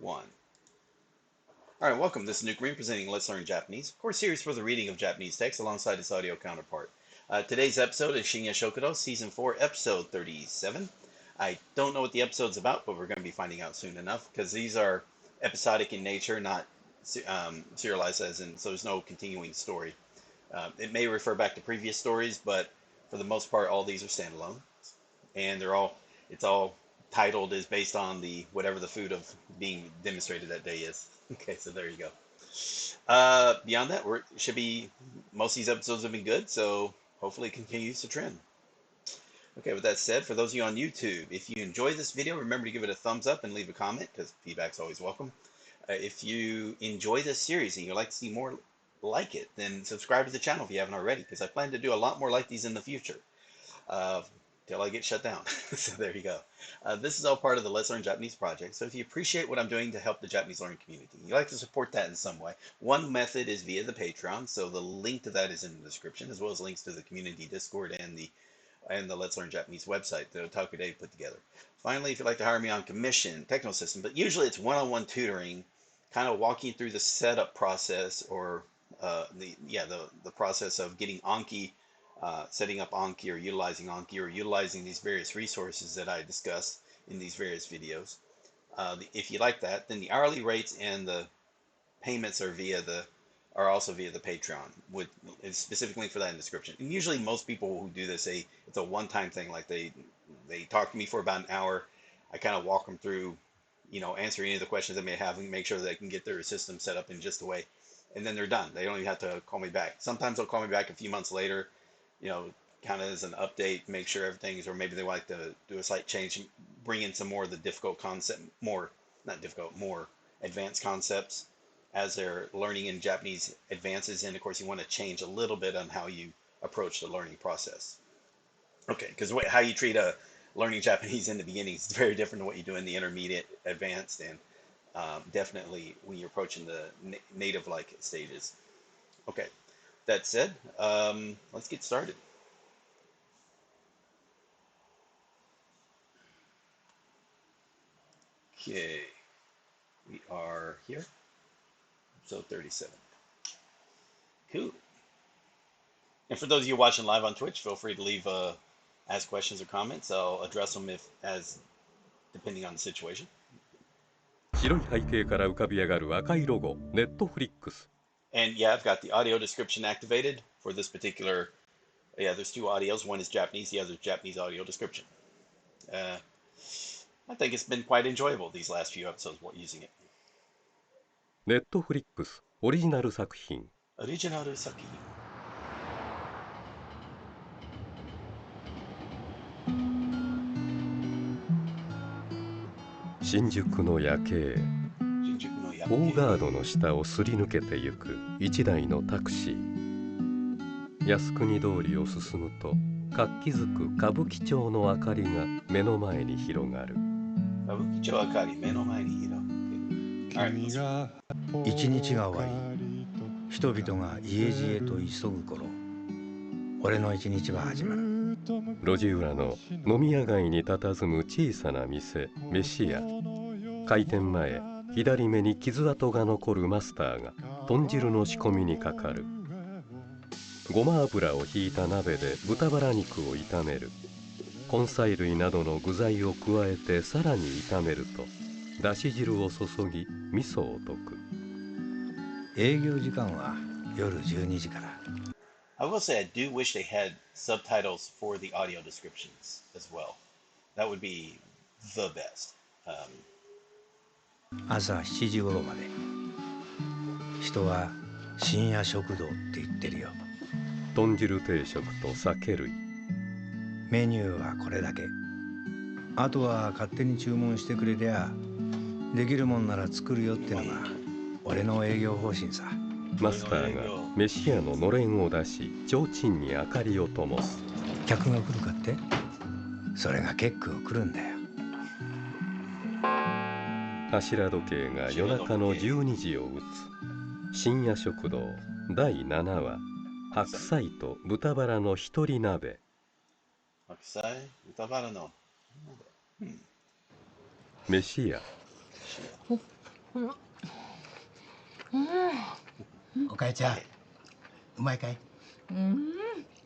1. Alright, welcome. This is Nuke Marine presenting Let's Learn Japanese, a course series for the reading of Japanese text alongside its audio counterpart. Today's episode is Shinya Shokudo, Season 4, Episode 37. I don't know what the episode's about, but we're going to be finding out soon enough, because these are episodic in nature, not serialized as in, so there's no continuing story. It may refer back to previous stories, but for the most part, all these are standalone. And it's all titled is based on whatever the food of being demonstrated that day is. Okay, so there you go. Beyond that, most of these episodes have been good, so hopefully it continues to trend. Okay, with that said, for those of you on YouTube, if you enjoy this video, remember to give it a thumbs up and leave a comment, because feedback's always welcome. If you enjoy this series and you'd like to see more like it, then subscribe to the channel if you haven't already, because I plan to do a lot more like these in the future. Till I get shut down. So there you go. This is all part of the Let's Learn Japanese project. So if you appreciate what I'm doing to help the Japanese learning community, you'd like to support that in some way, one method is via the Patreon. So the link to that is in the description, as well as links to the community Discord and the Let's Learn Japanese website that Otaku Dave put together. Finally, if you'd like to hire me on commission, technical assistant, but usually it's one-on-one tutoring, kind of walking through the setup process or the process of getting Anki. Setting up Anki or utilizing these various resources that I discuss in these various videos. If you like that, then the hourly rates and the payments are also via the Patreon. It's specifically for that in the description. And usually most people who do this, it's a one-time thing. Like they talk to me for about an hour. I kind of walk them through, answer any of the questions they may have and make sure that they can get their system set up in just a way. And then they're done. They don't even have to call me back. Sometimes they'll call me back a few months later, kind of as an update, make sure everything's, or maybe they like to do a slight change, bring in some more of the difficult concept, more advanced concepts as they're learning in Japanese advances. And of course, you want to change a little bit on how you approach the learning process. Okay, because how you treat a learning Japanese in the beginning is very different than what you do in the intermediate, advanced, and definitely when you're approaching the native-like stages. Okay. That said, let's get started. Okay, we are here, episode 37. Cool. And for those of you watching live on Twitch, feel free to ask questions or comments. I'll address them depending on the situation. 白い背景から浮かび上がる赤いロゴ、Netflix。 And yeah, I've got the audio description activated for this particular. Yeah, there's two audios. One is Japanese, the other is Japanese audio description. I think it's been quite enjoyable these last few episodes using it. Netflix オリジナル作品。オリジナル作品。新宿の夜景。大ガードの下をすり抜けてゆく一台のタクシー。靖国通りを進むと活気づく歌舞伎町の明かりが目の前に広がる。歌舞伎町明かり目の前に広がる。一日が終わり、人々が家路へと急ぐ頃、俺の一日は始まる。路地裏の飲み屋街に佇む小さな店、飯屋。開店前、左目に傷跡が残るマスターが豚汁の仕込みにかかる。ごま油をひいた鍋で豚バラ肉を炒める。根菜類などの具材を加えてさらに炒めると、だし汁を注ぎ味噌を溶く。営業時間は夜12時から。I will say I do wish they had subtitles for the audio descriptions as well. That would be the best. 朝7時頃まで。人は深夜食堂って言ってるよ。豚汁定食と酒類。メニューはこれだけ。あとは勝手に注文してくれりゃ、できるもんなら作るよってのが俺の営業方針さ。マスターが飯屋ののれんを出し、提灯に明かりを灯す。客が来るかって？それが結構来るんだよ。柱時計が夜中の12時を打つ。深夜食堂第7話、白菜と豚バラの一人鍋。白菜、豚バラの。飯屋。おかえちゃん、うまいかい？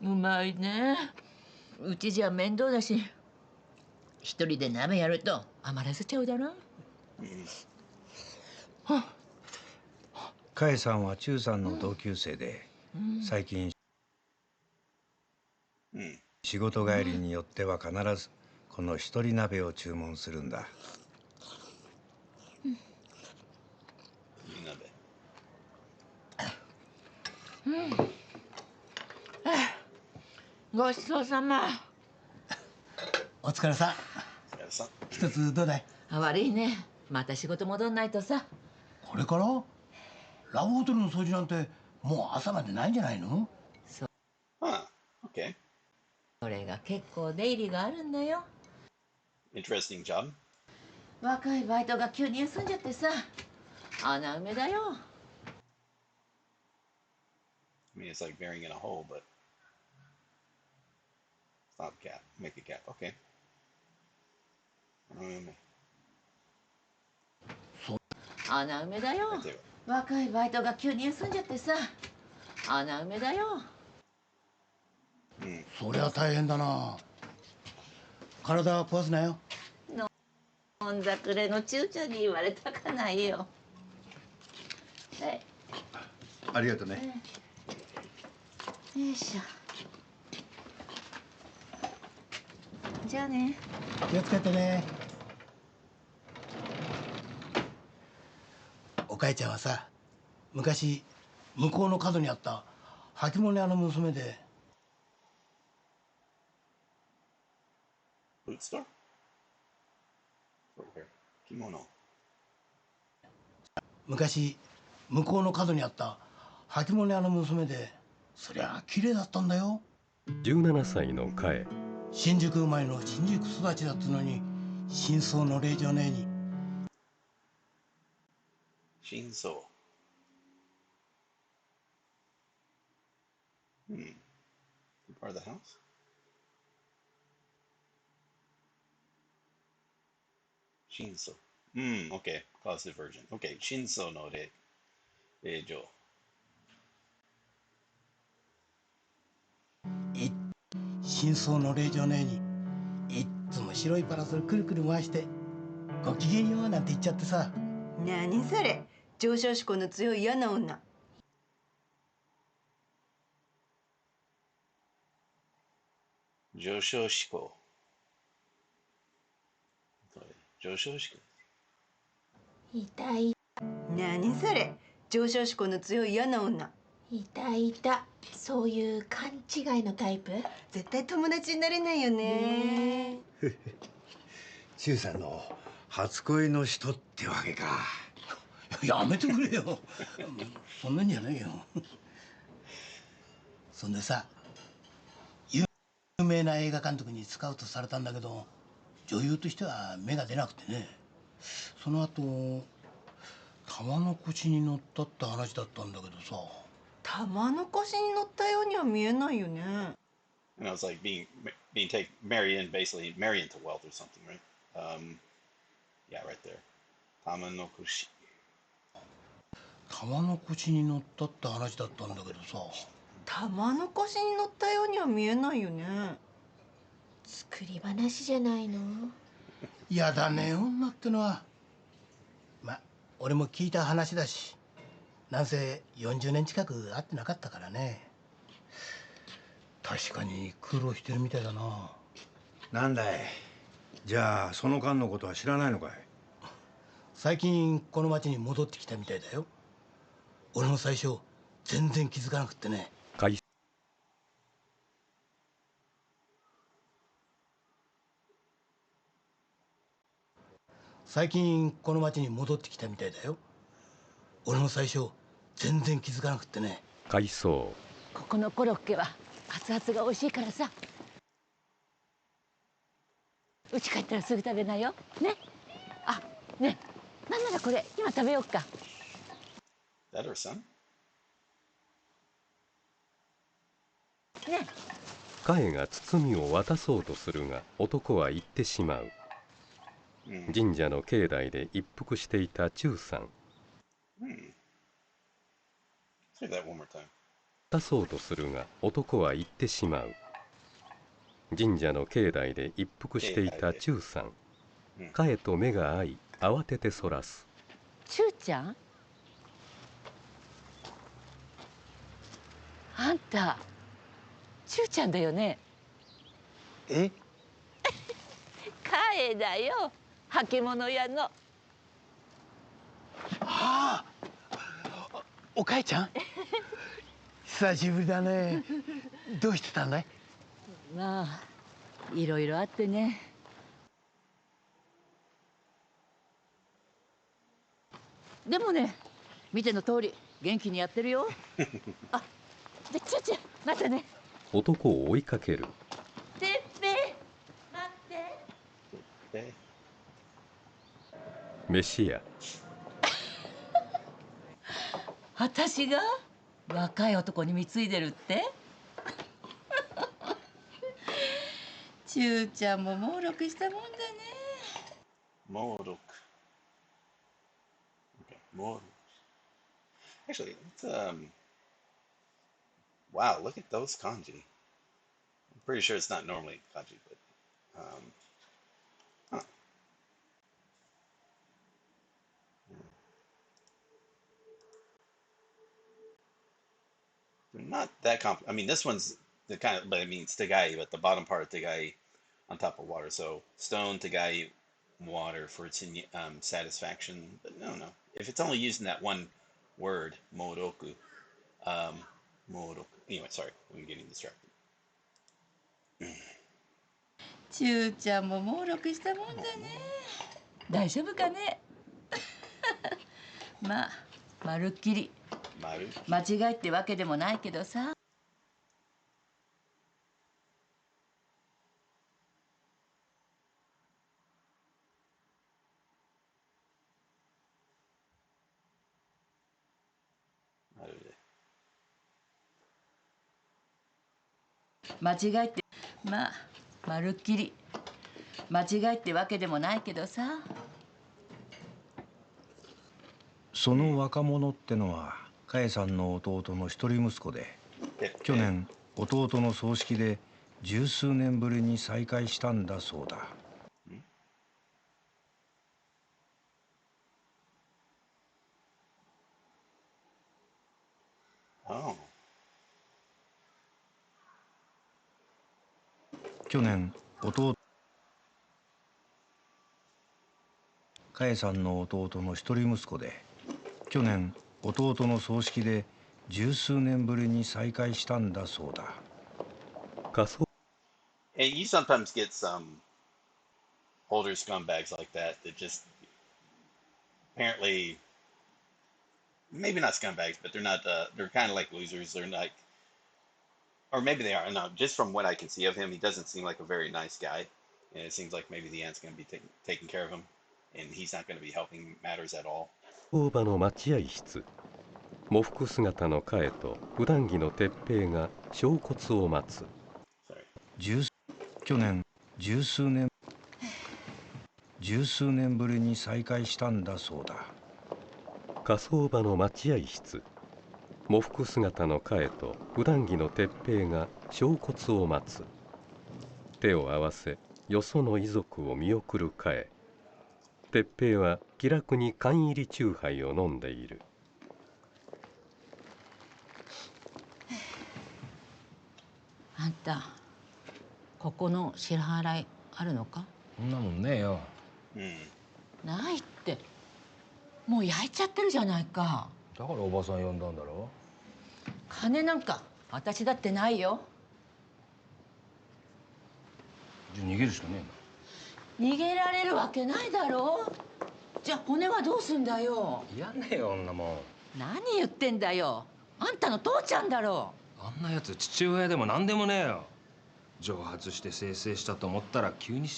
うまいね。うちじゃ面倒だし、一人で鍋やると余らせちゃうだろ。かえさんは中さんの同級生で、最近仕事帰りによっては必ずこの一人鍋を注文するんだ。ごちそうさま。お疲れさん。一つどうだい？悪いね。また仕事戻んないとさ。これから？ラブホテルの掃除なんてもう朝までないんじゃないの？そう。Okay. それが結構出入りがあるんだよ。Interesting job. 若いバイトが急に休んじゃってさ、穴埋めだよ。I mean, it's like burying in a hole, but it's not a gap. Make a gap. Okay. 穴埋めだよ。若いバイトが急に休んじゃってさ、穴埋めだよ。そりゃ大変だな。体壊すなよ。飲んだくれのちゅうちゃんに言われたかないよ。はい。ありがとね。よいしょ。じゃあね。気をつけてね。おかえちゃんはさ、昔向こうの角にあった履物屋の娘で。Boot store? Over here. Kimono. 昔向こうの角にあった履物屋の娘で、そりゃ綺麗だったんだよ。17歳のかえ。新宿生まれの新宿育ちだったのに、真相の令状ねえに。真相。Part of the house? 真相。Okay. Positive version. Okay. 真相の令状。真相の令状ねえに、いっつも白いパラソルくるくる回してごきげんようなんて言っちゃってさ。何それ、上昇志向の強い嫌な女。上昇志向。上昇志向。痛い。何それ、上昇志向の強い嫌な女。いたいた。そういう勘違いのタイプ？絶対友達になれないよね。中さんの初恋の人ってわけか。やめてくれよ。そんなんじゃないよ。そんでさ、有名な映画監督にスカウトされたんだけど、女優としては芽が出なくてね。その後玉の腰に乗ったって話だったんだけどさ。玉の腰に乗ったようには見えないよね。And I was like married in, basically marry into wealth or something, right? Yeah, right there. 玉の腰。玉の腰に乗ったって話だったんだけどさ。玉の腰に乗ったようには見えないよね。作り話じゃないの？やだね、女ってのは。ま、俺も聞いた話だし、なんせ40年近く会ってなかったからね。確かに苦労してるみたいだな。なんだい。じゃあその間のことは知らないのかい。最近この町に戻ってきたみたいだよ。俺も最初全然気づかなくってね。最近この町に戻ってきたみたいだよ。俺も最初全然気づかなくってね。回想。ここのコロッケは熱々が美味しいからさ。うち帰ったらすぐ食べなよ。ね。あ、ね。なんならこれ今食べようか。That her son? ね。かえが包みを渡そうとするが男は言ってしまう。神社の境内で一服していた忠さん。Say that one more time. 出そうとするが男は言ってしまう。神社の境内で一服していた忠さん。かえと目が合い慌ててそらす。忠ちゃん、あんた忠ちゃんだよね。え？かえだよ、履物屋の。ああ、おかえちゃん久しぶりだね。どうしてたんだい？まあいろいろあってね。でもね、見ての通り元気にやってるよ。あ、でちゅちゅ、またね。男を追いかける。てっぺい、待って。飯屋。私が若い男に貢いでるって？ちゅうちゃんも猛録したもんだね。猛録。Okay, 猛録。Actually, wow, look at those kanji. I'm pretty sure it's not normally kanji, but huh. They're not that comp. I mean, this one's the kind of, but I mean, it's Tagai, but the bottom part Tagai on top of water. So stone Tagai water for its satisfaction. But no. If it's only using that one word, moroku, moroku. Anyway, sorry, I'm getting distracted. ちゅうちゃんも猛録したもんだね。大丈夫かね。まあまるっきり間違いってわけでもないけどさ。間違いってまあまるっきり間違いってわけでもないけどさ。その若者ってのはかえさんの弟の一人息子で、去年弟の葬式で十数年ぶりに再会したんだそうだ。去年弟かえさんの弟の一人息子で、去年弟の葬式で十数年ぶりに再会したんだそうだ。仮装。 And you sometimes get some older scumbags like that just apparently maybe not scumbags, but they're not. They're kind of like losers. They're like, or maybe they are. No, just from what I can see of him, he doesn't seem like a very nice guy, and it seems like maybe the aunt's going to be taking care of him, and he's not going to be helping matters at all. 工場の待合室。喪服姿のカエと普段着の鉄平が焼骨を待つ。去年十数年ぶりに再会したんだそうだ。火葬場の待合室。喪服姿のカエと普段着の鉄平が焼骨を待つ。手を合わせよその遺族を見送るカエ。鉄平は気楽に缶入り酎ハイを飲んでいる。あんたここの支払いあるのか？そんなもんねえよ。ないって、もう焼いちゃってるじゃないか。だからおばさん呼んだんだろ。金なんか私だってないよ。じゃあ逃げるしかね逃げられるわけないだろう。じゃあ骨はどうすんだよ。えな。いやねえよ女もん。何言ってんだよ。あんたの父ちゃんだろ。あんなやつ父親でも何でもねえよ。蒸発して生成したと思ったら急に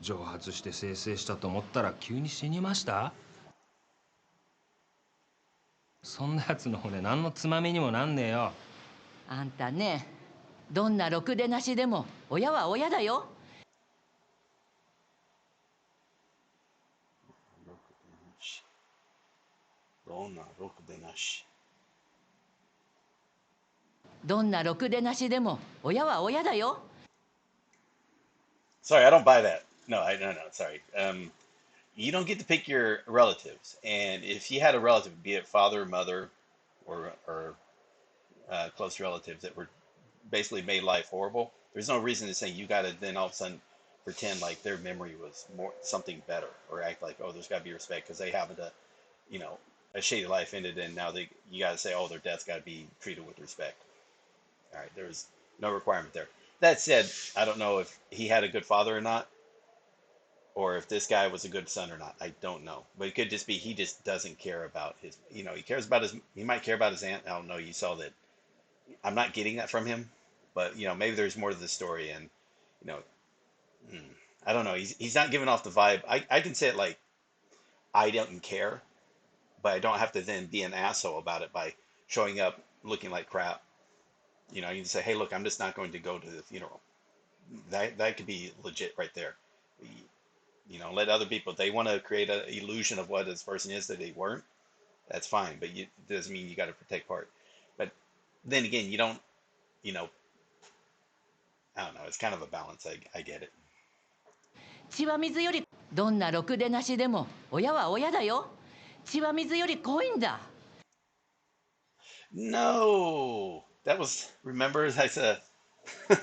蒸発して生成したと思ったら急に死にました。そそんなやつの骨何のつまみにもなんねえよ。あんたね、どんなろくでなしでも親は親だよ。どんなろくでなし。どんなろくでなしでも親は親だよ。Sorry, I don't buy that. No, sorry. You don't get to pick your relatives, and if you had a relative, be it father, mother, or close relatives that were basically made life horrible, there's no reason to say you got to then all of a sudden pretend like their memory was more something better, or act like, oh, there's got to be respect because they happened to, you know, a shady life ended, and now you got to say, oh, their death's got to be treated with respect. All right, there's no requirement there. That said, I don't know if he had a good father or not, or if this guy was a good son or not. I don't know, but it could just be he just doesn't care about his. He cares about his. He might care about his aunt. I don't know. You saw that. I'm not getting that from him, but maybe there's more to the story, and you know, I don't know. He's not giving off the vibe. I can say it like I don't care, but I don't have to then be an asshole about it by showing up looking like crap. You can say, hey, look, I'm just not going to go to the funeral. That could be legit right there. Let other people, they want to create an illusion of what this person is that they weren't. That's fine, but it doesn't mean you got to protect part. But then again, you don't, I don't know. It's kind of a balance. I get it. 血は水よりどんなろくでなしでも親は親だよ。血は水より濃いんだ。No, that was, remember, I said, I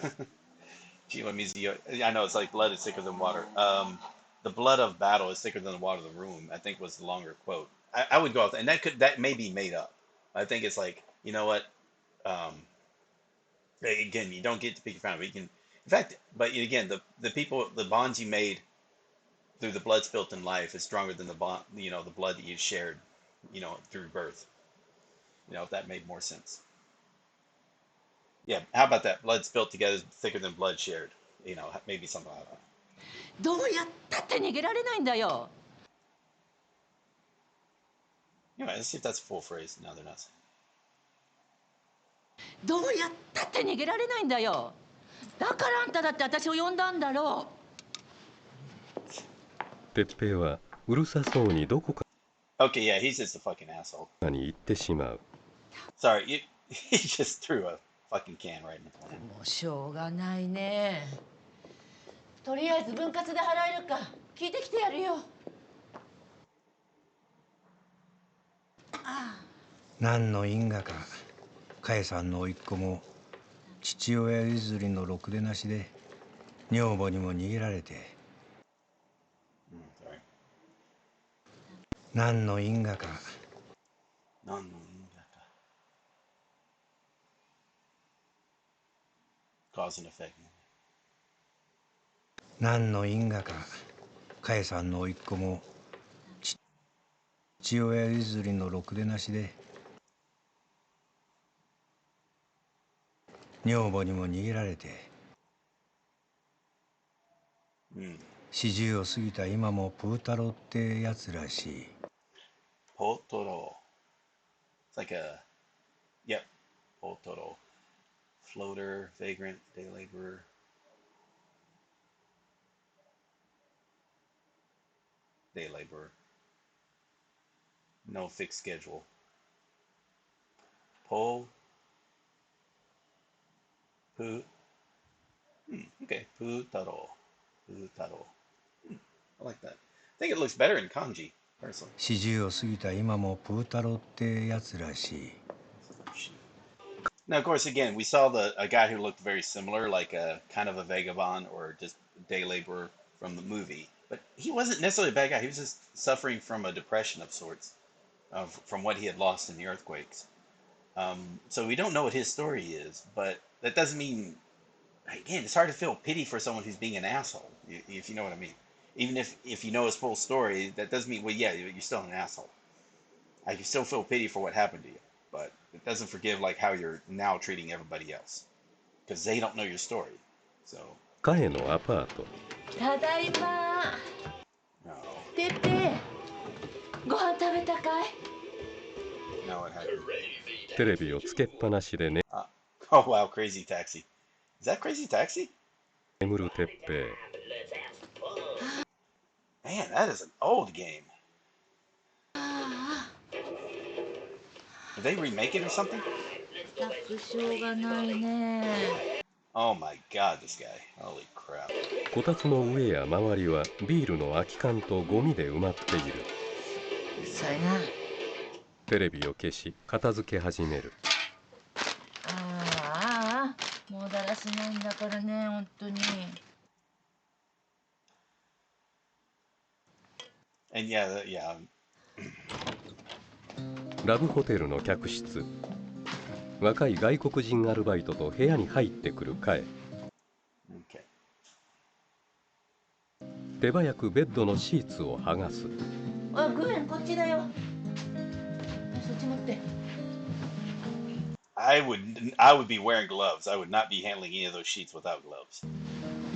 know it's like blood is thicker than water. The blood of battle is thicker than the water of the room, I think was the longer quote. I would go out there, and that may be made up. I think it's like, you know what? Again, you don't get to pick your family. You can, in fact, but again, the bonds you made through the blood spilt in life is stronger than the bond, the blood that you shared, through birth. If that made more sense. Yeah, how about that? Blood spilt together is thicker than blood shared. Maybe something like that. どうやったって逃げられないんだよ。Let's see if that's a full phrase. No, they're not. どうやったって逃げられないんだよ。だからあんただって私を呼んだんだろう。哲平はうるさそうにどこか Okay, yeah, he's just a fucking asshole. に行ってしまう。Sorry, he just threw a fucking can right in the corner. もうしょうがないね。とりあえず分割で払えるか聞いてきてやるよ。何の因果かかえさんの甥っ子も父親譲りのろくでなしで女房にも逃げられて、何の因果かCause and effect. 何の因果かかえさんの甥っ子も父親譲りのろくでなしで女房にも逃げられて、40を過ぎた今もプー太郎ってやつらしい。Potoro. It's like yep, Potoro. Floater, vagrant, day laborer. Day laborer. No fixed schedule. Poo. Okay. Putaro. I like that. I think it looks better in kanji, personally. 40を過ぎた今もプー太郎ってやつらしい。Now, of course, again, we saw a guy who looked very similar, like a kind of a vagabond or just day laborer from the movie. But he wasn't necessarily a bad guy. He was just suffering from a depression of sorts, from what he had lost in the earthquakes. So we don't know what his story is, but that doesn't mean, again, it's hard to feel pity for someone who's being an asshole, if you know what I mean. Even if you know his full story, that doesn't mean, well, yeah, you're still an asshole. I can still feel pity for what happened to you, but it doesn't forgive like how you're now treating everybody else, because they don't know your story. So. かえのアパート。ただいま。てっぺ、ご飯食べたかい？ No, it happened. テレビをつけっぱなしで Oh wow, Crazy Taxi. Is that Crazy Taxi? 眠る鉄平。 Man, that is an old game. Did they remake it or something? しょうがないね。 Oh my god, this guy. Holy crap. こたつの上や周りはビールの空き缶とゴミで埋まっている。それな。テレビを消し片付け始める。もうだらしないんだからね、本当に。And yeah. ラブホテルの客室。若い外国人アルバイトと部屋に入ってくるカエ。Okay. 手早くベッドのシーツを剥がす。グレンこっちだよ。そっち持って。I would be wearing gloves. I would not be handling any of those sheets without gloves.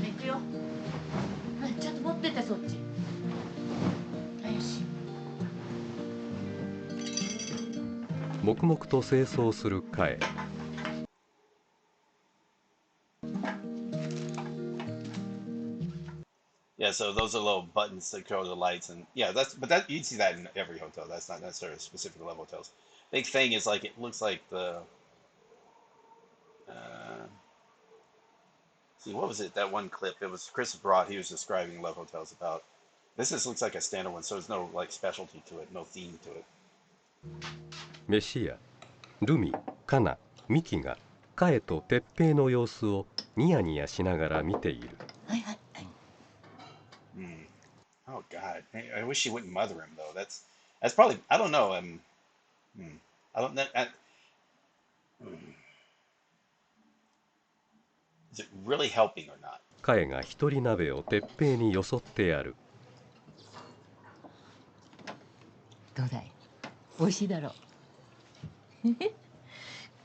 行くよ。ちょっと持っててそっち。よし。黙々と清掃するカエ。Yeah, so those are little buttons to control the lights, and yeah, but you'd see that in every hotel. That's not necessarily specific to level hotels. Big thing is like it looks like the see, what was it? That one clip. It was Chris Broad. He was describing love hotels about. This just looks like a standard one, so there's no like specialty to it, no theme to it. 飯屋、ルミ、カナ、ミキがカエと鉄平の様子をニヤニヤしながら見ている。はいはい。Oh God, I wish she wouldn't mother him though. That's probably I don't know. I don't know. Is it really helping or not? カエが一人鍋を鉄平によそってやる。どうだい？美味しいだろう。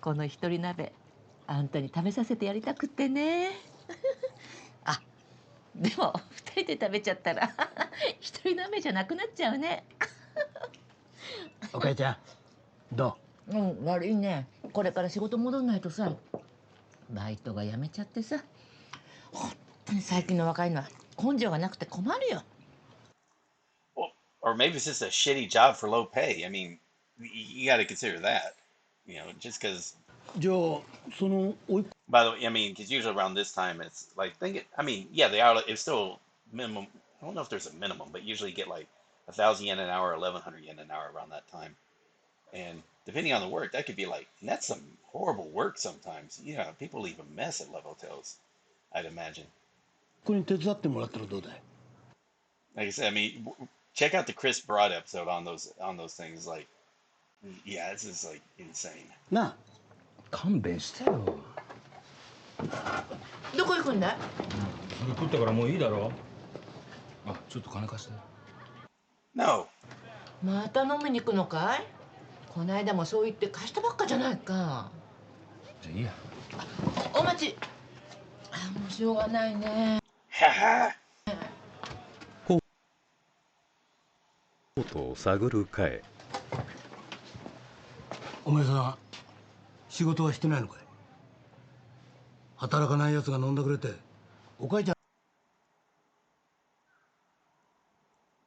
この一人鍋、あんたに食べさせてやりたくってね。あ、でも二人で食べちゃったら一人鍋じゃなくなっちゃうね。おかえちゃん、どう？悪いね。これから仕事戻んないとさ、バイトが辞めちゃってさ。本当に最近の若いのは根性がなくて困るよ。Well, or maybe it's just a shitty job for low pay. I mean, you got to consider that. You know, just because. じゃあそのおい By the way, I mean, because usually around this time, it's like I mean, yeah, they are. It's still minimum. I don't know if there's a minimum, but usually you get like 1,000 yen an hour, 1,100 yen an hour around that time. And depending on the work, that could be like, and that's some horrible work sometimes. You know, people leave a mess at love hotels, I'd imagine. ここに手伝ってもらったらどうだい？ Like I said, I mean, check out the Chris Broad episode on those things. Like, yeah, this is like insane. なあ。勘弁してよ。どこ行くんだい？それ食ったからもういいだろ。あ、ちょっと金貸して。No. また飲みに行くのかい？こないだもそう言って貸したばっかじゃないか。じゃあいいや。お待ち。もうしょうがないね。コートを探るカエ。お前さん仕事はしてないのかい？働かないやつが飲んだくれておかえちゃ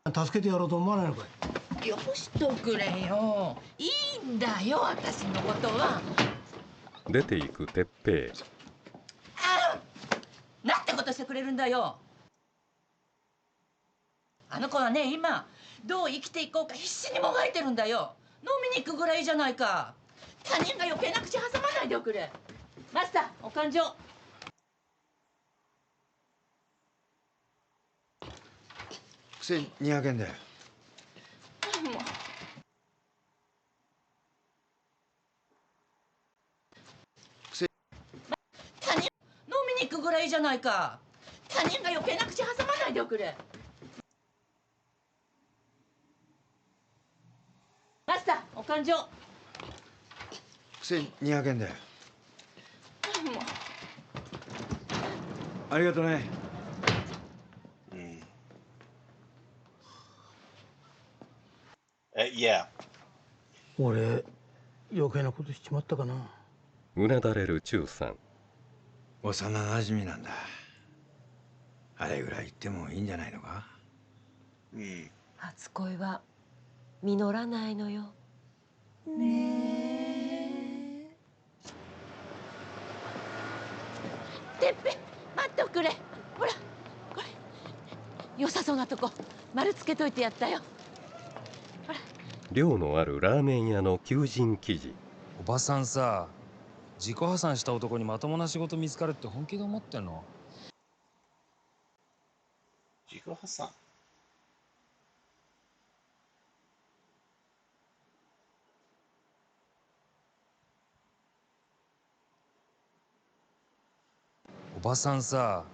ん助けてやろうと思わないのかい？よしとくれよ。いいんだよ、私のことは。出ていく鉄平。なんてことしてくれるんだよ。あの子はね、今どう生きていこうか必死にもがいてるんだよ。飲みに行くぐらいじゃないか。他人が余計な口挟まないでおくれ。マスター、お勘定。1200円だよ。他人飲みに行くぐらいじゃないか。他人が余計な口挟まないでおくれ。マスター、お勘定。1200円だよ。ありがとね。Yeah. 俺余計なことしちまったかな。うなだれる忠さん。幼なじみなんだ。あれぐらい言ってもいいんじゃないのか。初恋は実らないのよ。ねえ。てっぺ、待っておくれ。ほら、これ良さそうなとこ丸つけといてやったよ。ほら。量のあるラーメン屋の求人記事。おばさんさ、自己破産した男にまともな仕事見つかるって本気で思ってんの？自己破産。おばさんさ、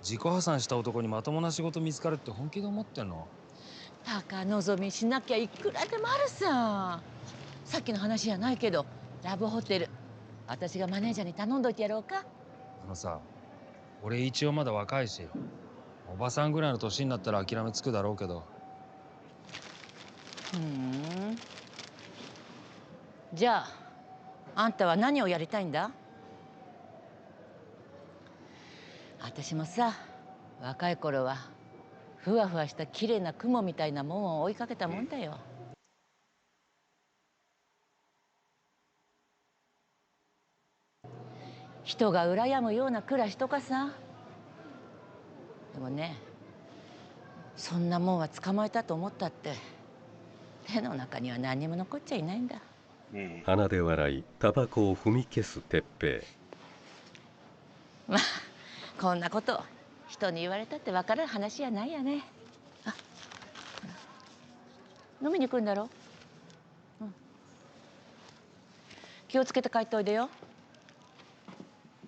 自己破産した男にまともな仕事見つかるって本気で思ってんの？高望みしなきゃいくらでもあるさ。さっきの話じゃないけど、ラブホテル私がマネージャーに頼んどいてやろうか。あのさ、俺一応まだ若いし、おばさんぐらいの年になったら諦めつくだろうけど。じゃああんたは何をやりたいんだ？私もさ、若い頃はふわふわした綺麗な雲みたいなもんを追いかけたもんだよ。人が羨むような暮らしとかさ。でもね、そんなもんは捕まえたと思ったって手の中には何にも残っちゃいないんだ。鼻で笑いタバコを踏み消す鉄平。まあこんなこと人に言われたって分かる話やないやね。あ、飲みに来るんだろ。気をつけて帰っておいでよ。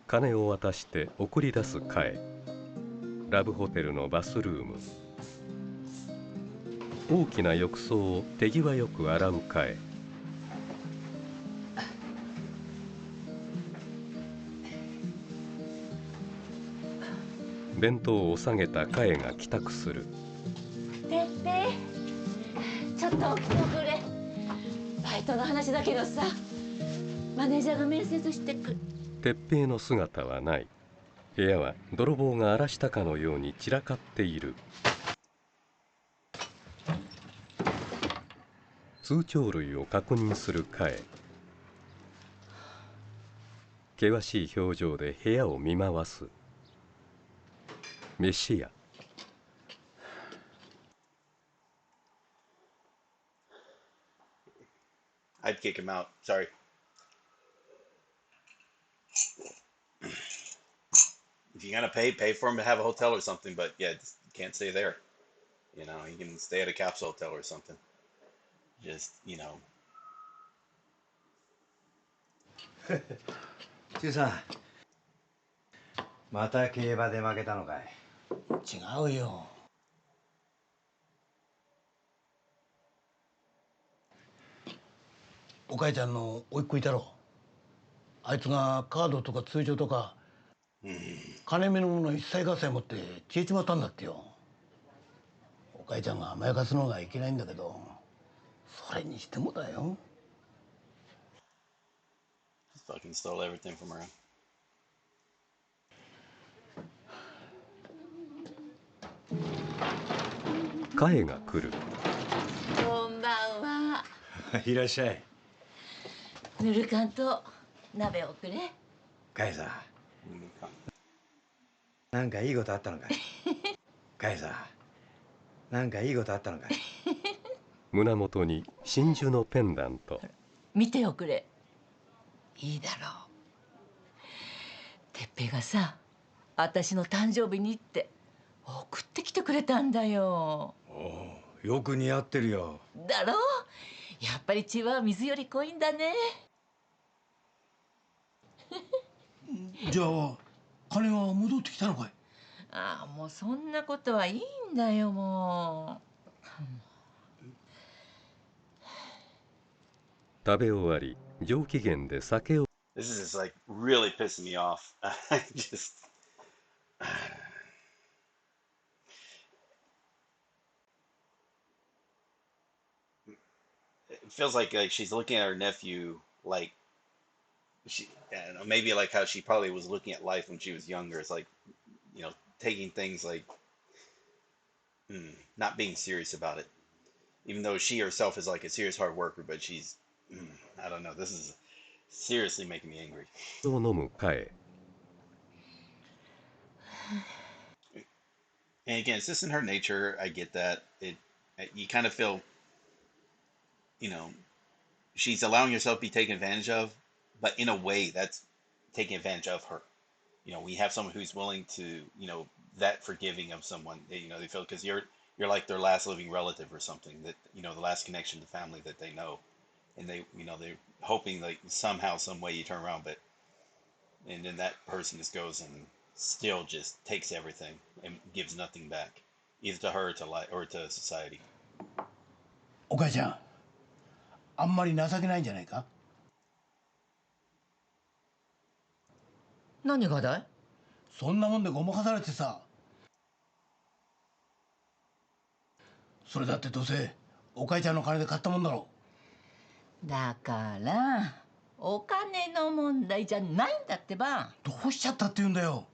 金を渡して送り出すカエ。ラブホテルのバスルーム。大きな浴槽を手際よく洗うカエ。弁当を下げたカエが帰宅する。てっぺい、ちょっと起きておくれ。バイトの話だけどさ、マネージャーが面接してく。鉄平の姿はない。部屋は泥棒が荒らしたかのように散らかっている。通帳類を確認するカエ。険しい表情で部屋を見回す。飯屋。I'd kick him out. Sorry. If you're gonna pay for him to have a hotel or something. But yeah, you can't stay there. You know, you can stay at a capsule hotel or something. Just, you know. 忠さん、また競馬で負けたのかい？違うよ。お母ちゃんの甥っ子いたろ。あいつがカードとか通帳とか金目のもの一切合切持って消えちまったんだってよ。お母ちゃんが甘やかすのがいけないんだけど、それにしてもだよ。Fucking stole everything from her. カエが来る。こんばんは。いらっしゃい。ぬるかんと鍋をくれ。カエさん、なんかいいことあったのかい？カエさん、なんかいいことあったのかい？胸元に真珠のペンダント。見ておくれ。いいだろう。てっぺいがさ、私の誕生日にって送ってきてくれたんだよ。おお、よく似合ってるよ。だろう。やっぱり血は水より濃いんだね。じゃあ金は戻ってきたのかい？ああ、もうそんなことはいいんだよ、もう。食べ終わり上機嫌で酒を。 This is just like really pissing me off. I just. It feels like she's looking at her nephew like she, I don't know, maybe like how she probably was looking at life when she was younger. It's like, taking things like not being serious about it, even though she herself is like a serious hard worker, but she's, I don't know. This is seriously making me angry. を飲む彼。And again, it's just in her nature. I get that. You kind of feel, she's allowing herself to be taken advantage of, but in a way that's taking advantage of her. We have someone who's willing to, that forgiving of someone. They feel because you're like their last living relative or something, that the last connection to family that they know, and they're hoping like somehow, some way you turn around, and then that person just goes and still just takes everything and gives nothing back, either to her or to society. お母ちゃん、あんまり情けないんじゃないか？何がだい？そんなもんでごまかされてさ。それだってどうせお母ちゃんの金で買ったもんだろ。だからお金の問題じゃないんだってば。どうしちゃったって言うんだよ。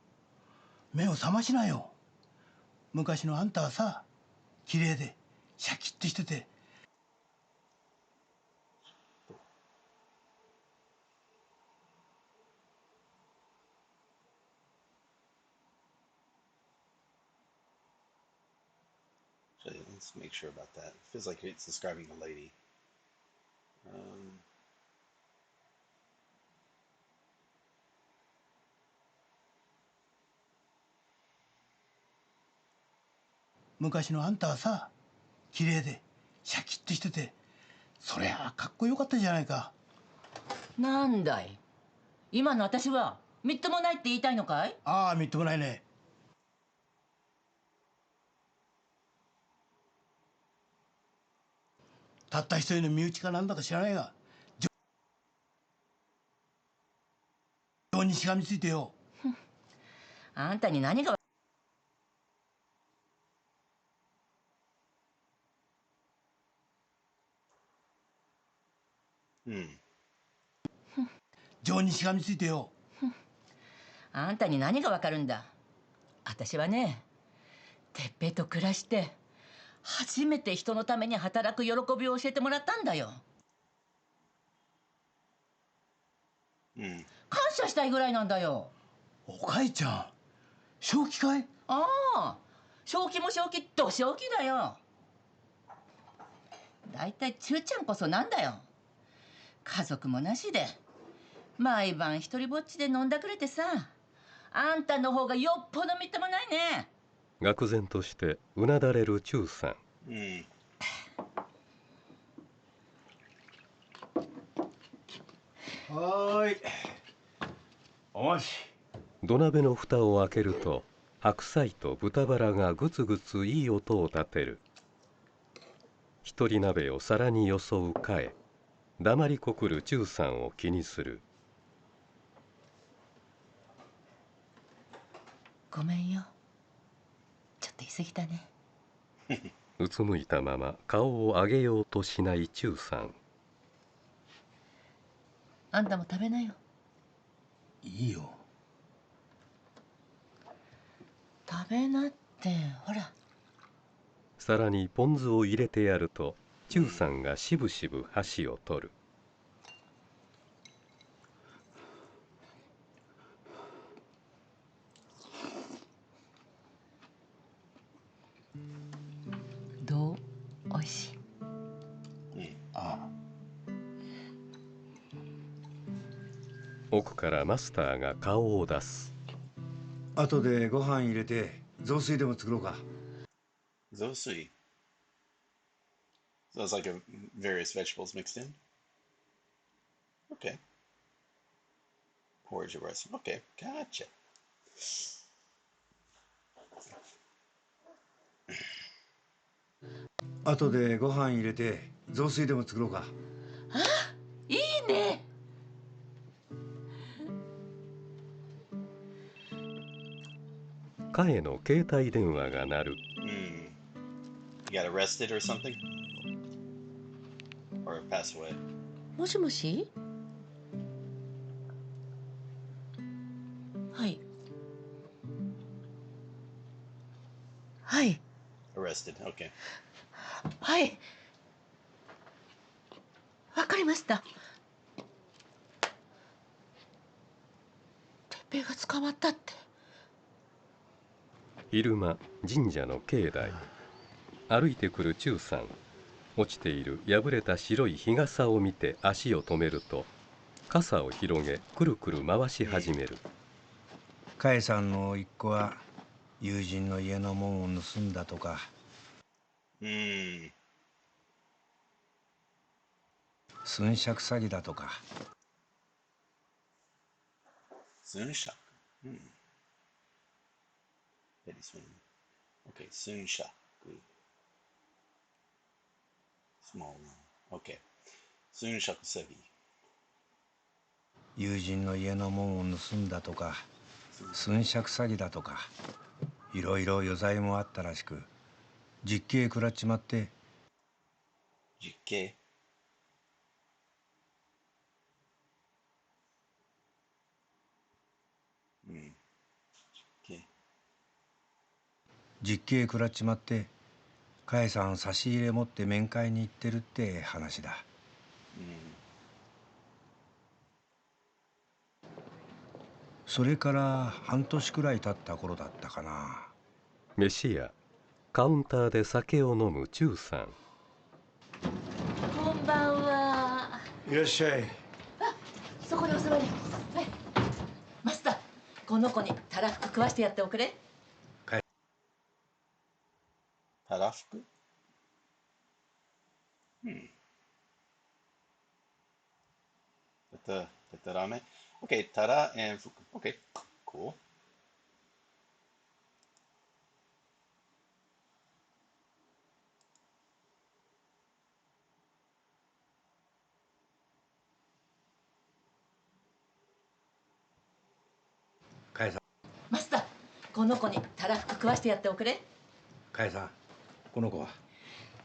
目を覚ましなよ。昔のあんたはさ、綺麗でシャキッとしてて。Let's make sure about that. It feels like it's describing a lady. Um, 昔のあんたはさ、綺麗でシャキッとしてて、そりゃあかっこよかったじゃないか。なんだい、今の私はみっともないって言いたいのかい？ああ、みっともないね。たった一人の身内かなんだか知らないが、情にしがみついてよ。あんたに何が。情にしがみついてよ。あんたに何がわかるんだ。私はね、てっぺいと暮らして初めて人のために働く喜びを教えてもらったんだよ。感謝したいぐらいなんだよ。おかいちゃん、正気かい？ああ、正気も正気ど正気だよ。だいたいちゅうちゃんこそなんだよ。家族もなしで毎晩一人ぼっちで飲んだくれてさ、あんたの方がよっぽどみっともないね。愕然としてうなだれるチュウさん。はーい。おまし。土鍋の蓋を開けると白菜と豚バラがグツグツいい音を立てる。一人鍋を皿によそうかえ、黙りこくるチュウさんを気にする。ごめんよ、ちょっと言い過ぎたね。うつむいたまま顔を上げようとしないチュウさん。あんたも食べなよ。いいよ。食べなって、ほら。皿にポン酢を入れてやるとチュウさんがしぶしぶ箸を取る。どう？おいしい？ああ。奥からマスターが顔を出す。後でご飯入れて雑炊でも作ろうか。雑炊? So it's like various vegetables mixed in? Okay. Porridge or rice. Okay, gotcha. 後でご飯入れて雑炊でも作ろうか。あ、いいね。カエの携帯電話が鳴る。You got arrested or something? Or passed away? もしもし？はい。はい。Arrested. Okay. はい。わかりました。てっぺいが捕まったって。昼間、神社の境内。歩いてくる忠さん。落ちている破れた白い日傘を見て足を止めると、傘を広げくるくる回し始める。かえさんの一子は友人の家の門を盗んだとか、寸借詐欺だとか。寸借。Okay, 寸借。Small one. Okay. 寸借詐欺。友人の家の門を盗んだとか、寸借詐欺だとか、いろいろ余罪もあったらしく、実刑食らっちまって。実刑。実刑食らっちまって、かえさん差し入れ持って面会に行ってるって話だ。それから半年くらい経った頃だったかな。飯屋。カウンターで酒を飲む忠さん。こんばんは。いらっしゃい。あ、そこでお座り。はい。マスター、この子にたらふく食わしてやっておくれ。たらふくramen. Okay, tara and fuku. Okay, cool. かえさん。マスター、この子にたらふく食わしてやっておくれ。かえさん、この子は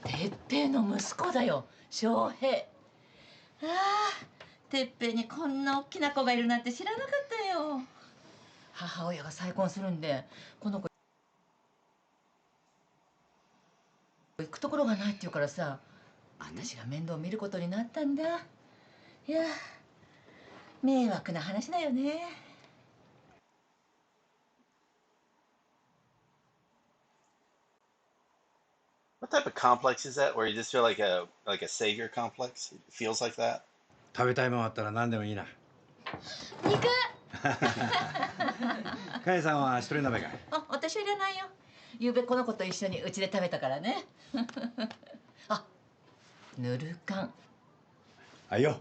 てっぺいの息子だよ、翔平。ああ、てっぺいにこんな大きな子がいるなんて知らなかったよ。母親が再婚するんで、この子行くところがないって言うからさ、私が面倒見ることになったんだ。いや、迷惑な話だよね。What type of complex is that? Where you just feel like a savior complex? It feels like that? 食べたいもんあったら何でもいいな。肉。かえさんは一人鍋かい？あ、私はいらないよ。ゆうべこの子と一緒にうちで食べたからね。あ、ぬるかん。はいよ。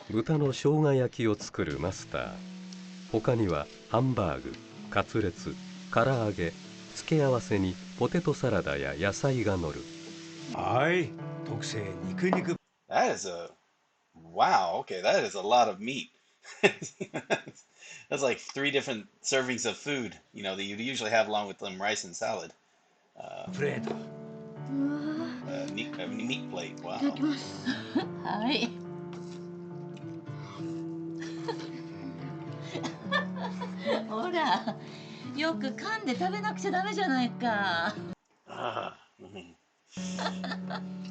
豚の生姜焼きを作るマスター。他にはハンバーグ、カツレツ、唐揚げ、付け合わせにポテトサラダや野菜が乗る。はい、特製肉肉。That is wow. Okay, that is a lot of meat. That's like 3 different servings of food, that you'd usually have along with them rice and salad. プレート。Meat plate. Wow. いただきます。はい。ほら、よく噛んで食べなくちゃダメじゃないか。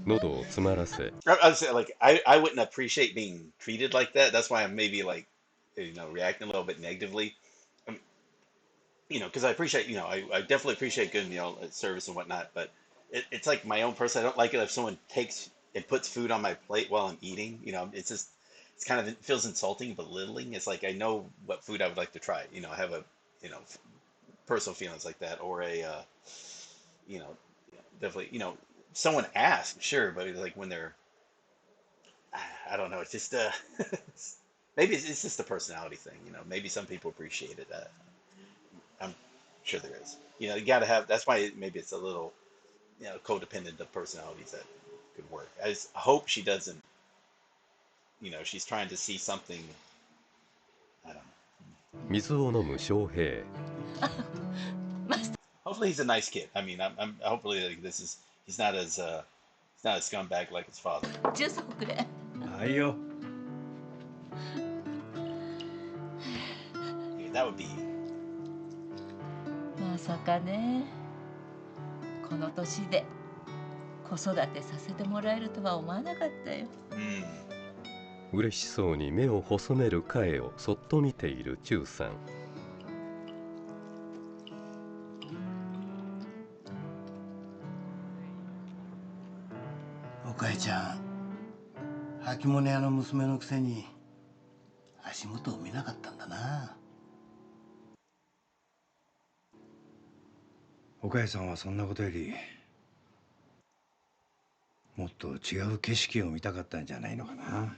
喉を詰まらせ。I would say I wouldn't appreciate being treated like that. That's why I'm maybe reacting a little bit negatively. Because I appreciate, I definitely appreciate good, service and whatnot. But it's like my own person. I don't like it if someone takes and puts food on my plate while I'm eating. It's kind of, it feels insulting, belittling. It's like I know what food I would like to try. I have personal feelings like that, or you know, definitely, someone asks, sure, but it's like when they're, I don't know, it's just maybe it's just a personality thing. Maybe some people appreciate it. I'm sure there is. You got to have. That's why maybe it's a little, codependent of personalities that could work. I just hope she doesn't. She's trying to see something. I don't know. 水を飲む翔平。Hopefully he's a nice kid. I mean, I'm hopefully he's not as he's not a scumbag like his father. ジュースをくれ。はいよ。that would be. まさかね、この年で子育てさせてもらえるとは思わなかったよ。嬉しそうに目を細める彼をそっと見ているチューさん。おかえちゃん、履物屋の娘のくせに足元を見なかったんだな。おかえさんはそんなことよりもっと違う景色を見たかったんじゃないのかな。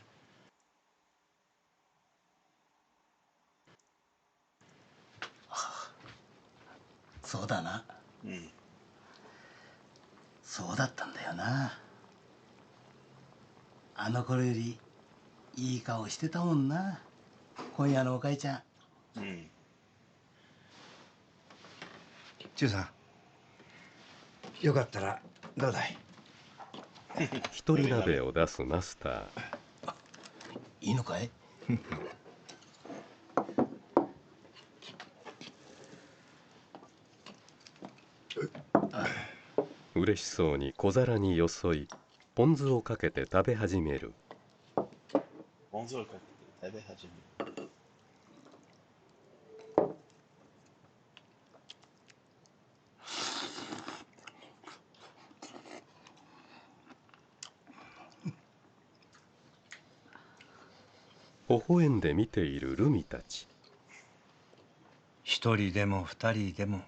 そうだな。そうだったんだよな。あの頃よりいい顔してたもんな、今夜のおかえちゃん。チューさん、よかったらどうだい。一人鍋を出すマスター。いいのかい？嬉しそうに小皿によそい、ポン酢をかけて食べ始める。ポン酢をかけて食べ始める。微笑んで見ているルミたち。一人でも二人でも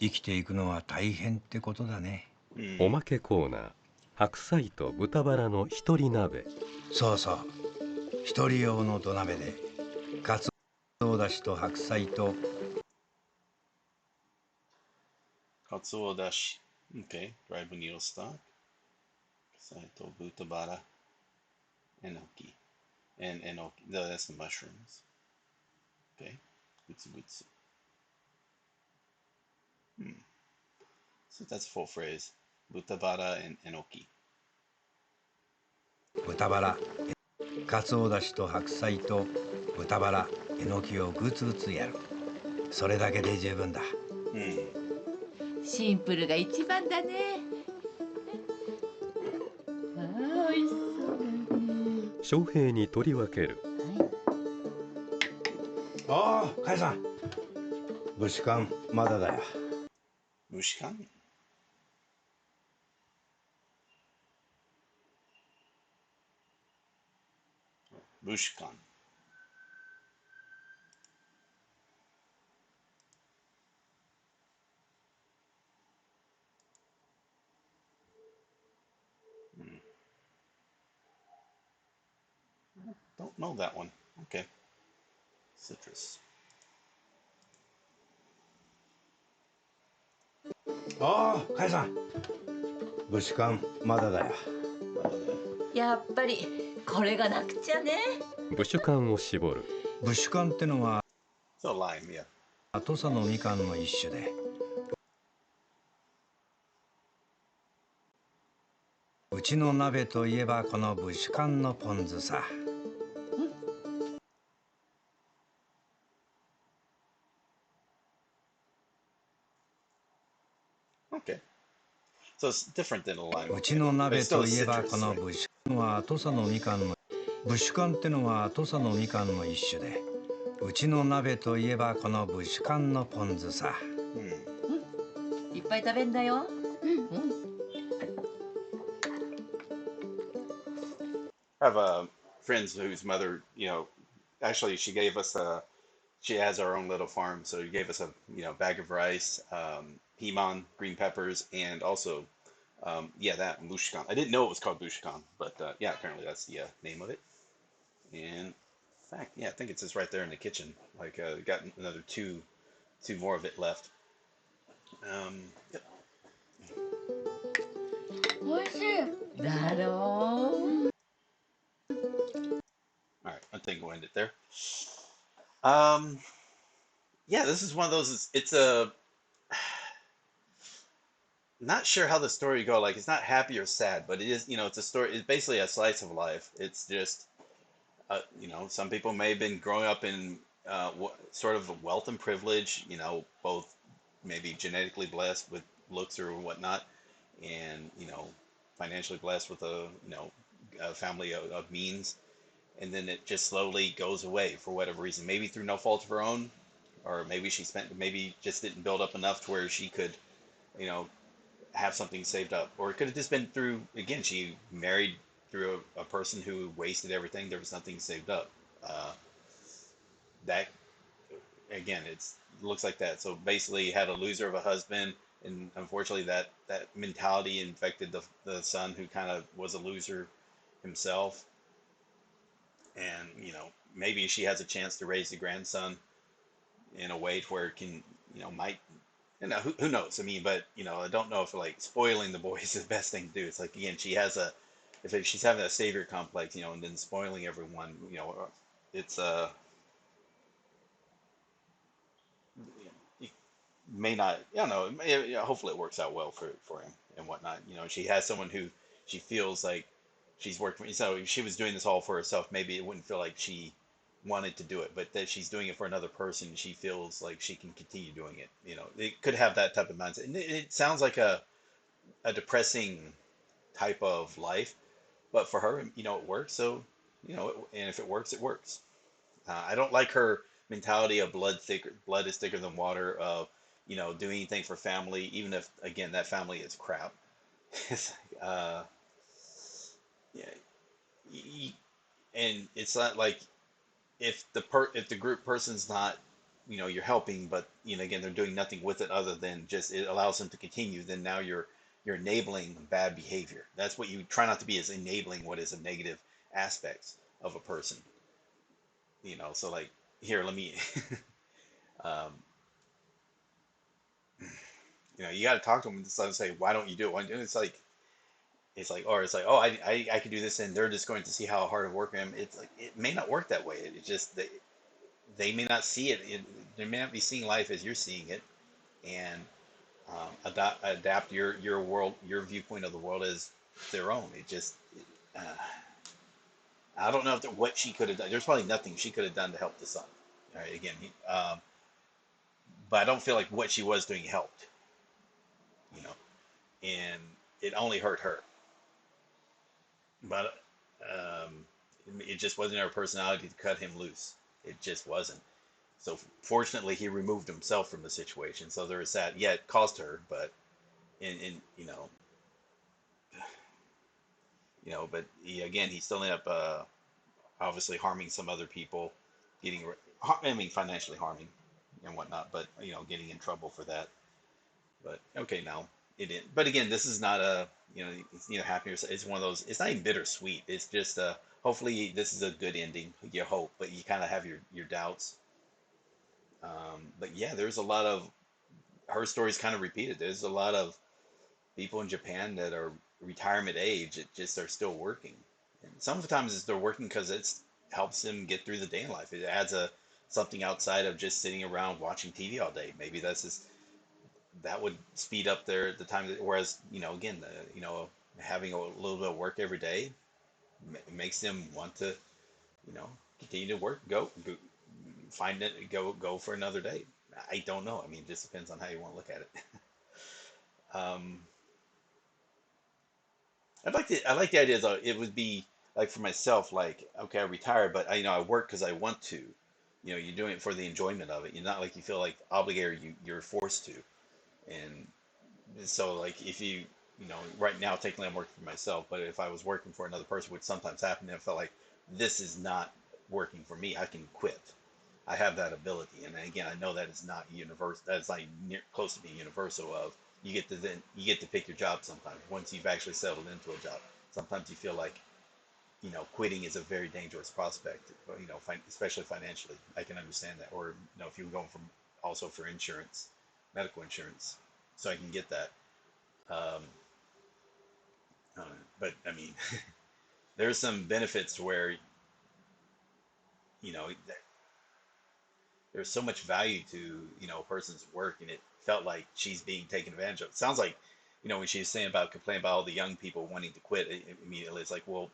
生きていくのは大変ってことだね。おまけコーナー、白菜と豚バラの一人鍋。そうそう、一人用の土鍋でかつおだしと白菜とかつおだし。Okay, dried bonito stock. 白菜と豚バラ。enoki. And enoki. No, that's the mushrooms. Okay. Gutsu gutsu. So that's a full phrase. Butabara and enoki. 豚バラ、かつおだしと白菜と豚バラ、えのきをグツグツやる。それだけで十分だ。シンプルが一番だね。ああ、美味しそうだね。翔平に取り分ける。ああ、かえさん、武士館まだだよ。武士館？武士館。Don't know that one. Okay. Citrus. ああ、かえさん、武士館まだだよ。やっぱりこれがなくちゃね。ブシュ缶を絞る。武士館ってのは So lime, yeah. 土佐のみかんの一種で、うちの鍋といえばこの武士館のポン酢さ。Okay. So it's different than a lime. うちの But 鍋 it's still と a いえば citrus, この right? 武士館は土佐のみかんの武士館ってのは土佐のみかんの一種で、うちの鍋といえばこの武士館のポン酢さ。いっぱい食べんだよ。I have friends whose mother, actually she gave us she has our own little farm, so she gave us a, bag of rice, piman, green peppers, and also, that mushkan. I didn't know it was called mushkan, but yeah, apparently that's the name of it. And in fact, yeah, I think it's just right there in the kitchen. Like, got another two more of it left. Yep. 美味しい。だろう。All right, I think we'll end it there. Yeah, this is one of those. It's a not sure how the story go. Like, it's not happy or sad, but it is. It's a story. It's basically a slice of life. It's just, some people may have been growing up in sort of wealth and privilege, both maybe genetically blessed with looks or whatnot, and financially blessed with a family of means, and then it just slowly goes away for whatever reason, maybe through no fault of her own, or maybe just didn't build up enough to where she could, you know, have something saved up, or it could have just been through, again, she married through a person who wasted everything. There was nothing saved up. That again, it looks like that. So basically, had a loser of a husband, and unfortunately, that mentality infected the son, who kind of was a loser himself. And maybe she has a chance to raise the grandson in a way to where it can, might, who knows? I mean, but I don't know if like spoiling the boy is the best thing to do. It's like, again, if she's having a savior complex, and then spoiling everyone, it's it may not, I don't know. Hopefully, it works out well for him and whatnot. She has someone who she feels like she's working for. So if she was doing this all for herself, maybe it wouldn't feel like she wanted to do it, but that she's doing it for another person, she feels like she can continue doing it. It could have that type of mindset. And it sounds like a depressing type of life, but for her, it works. So, and if it works, it works. I don't like her mentality of blood is thicker than water, of, doing anything for family, even if, again, that family is crap. It's like, yeah, and it's not like, if the group person's not, you're helping, but again, they're doing nothing with it other than just it allows them to continue, then now you're enabling bad behavior. That's what you try not to be, is enabling what is a negative aspects of a person. So like, here, let me um, you got to talk to them and say, why don't you do it? Why don't you do it? Or it's like, oh, I could do this, and they're just going to see how hard I work. And it's like, it may not work that way. It just, they may not see it. They may not be seeing life as you're seeing it, and adapt your world, your viewpoint of the world as their own. Uh, I don't know what she could have done. There's probably nothing she could have done to help the son. All right, again, but I don't feel like what she was doing helped, you know, and it only hurt her. But it just wasn't her personality to cut him loose. It just wasn't. So fortunately, he removed himself from the situation. So there is that. Yeah, it cost her, but in but again, he still ended up obviously harming some other people, getting, I mean, financially harming and whatnot, but getting in trouble for that. But okay, now it didn't. But again, this is not a, it's, happy. It's one of those. It's not even bittersweet. It's just hopefully this is a good ending. You hope, but you kind of have your doubts. But yeah, there's a lot of her stories kind of repeated. There's a lot of people in Japan that are retirement age that just are still working. And sometimes they're working because it helps them get through the day in life. It adds something outside of just sitting around watching TV all day. Maybe that would speed up the time. Whereas again, having a little bit of work every day makes them want to continue to work. Go find it. Go for another day. I don't know. I mean, it just depends on how you want to look at it. um, I like the idea, though. It would be like, for myself, like, okay, I retired, but I work because I want to. You're doing it for the enjoyment of it. You're not like you feel like obligated. You're forced to. And so, like, if right now, technically I'm working for myself, but if I was working for another person, which sometimes happened, I felt like this is not working for me. I can quit. I have that ability. And again, I know that is not universal. That's not near, close to being universal. Of you get to pick your job sometimes once you've actually settled into a job. Sometimes you feel like quitting is a very dangerous prospect. Especially financially. I can understand that. Or if you're going from also for insurance, medical insurance, so I can get that. Um, uh, but I mean, there's some benefits where you know there's so much value to a person's work, and it felt like she's being taken advantage of. It sounds like when she was saying about complaining about all the young people wanting to quit, immediately it's like, well,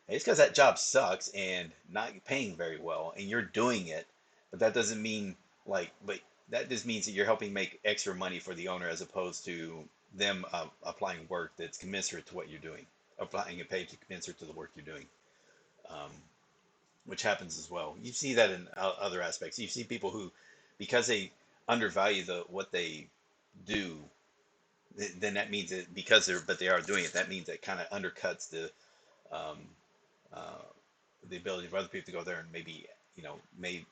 it's because that job sucks and not paying very well, and you're doing it But that doesn't mean but that just means that you're helping make extra money for the owner as opposed to them applying work that's commensurate to what you're doing, applying a pay to commensurate to the work you're doing, um, which happens as well. You see that in other aspects. You see people who, because they undervalue what they do, then that means that but they are doing it. That means it kind of undercuts um, uh, the ability of other people to go there and maybe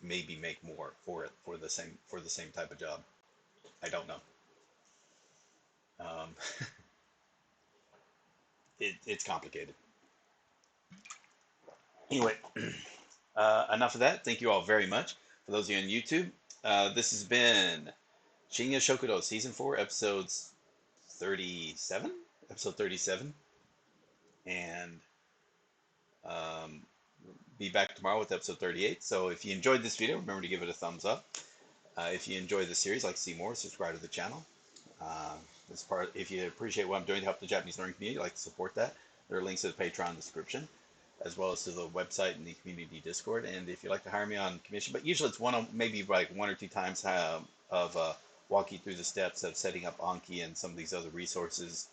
maybe make more for the same type of job. I don't know. Um, it's complicated. Anyway, enough of that. Thank you all very much. For those of you on YouTube, this has been Shinya Shokudo Season 4, Episodes 37? Episode 37. And um, be back tomorrow with Episode 38. So if you enjoyed this video, remember to give it a thumbs up. If you enjoy the series, like to see more, subscribe to the channel. If you appreciate what I'm doing to help the Japanese learning community, like to support that, there are links to the Patreon description, as well as to the website and the community Discord. And if you'd like to hire me on commission, but usually it's maybe like 1 or 2 times of walking through the steps of setting up Anki and some of these other resources,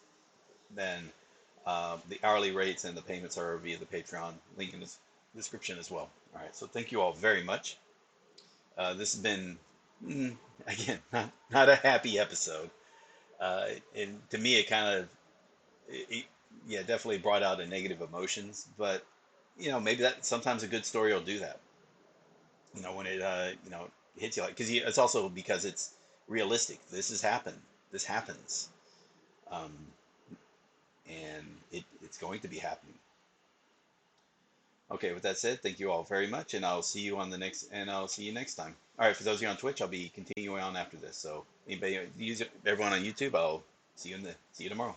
then the hourly rates and the payments are via the Patreon link in the description as well. All right, so thank you all very much. This has been, again, not a happy episode. And to me, it kind of, yeah, definitely brought out a negative emotions. But maybe that sometimes a good story will do that. When it hits you, because it's also because it's realistic. This has happened. This happens, and it's going to be happening. Okay, with that said, thank you all very much, and I'll see you next time. All right, for those of you on Twitch, I'll be continuing on after this. So everyone on YouTube, I'll see you tomorrow.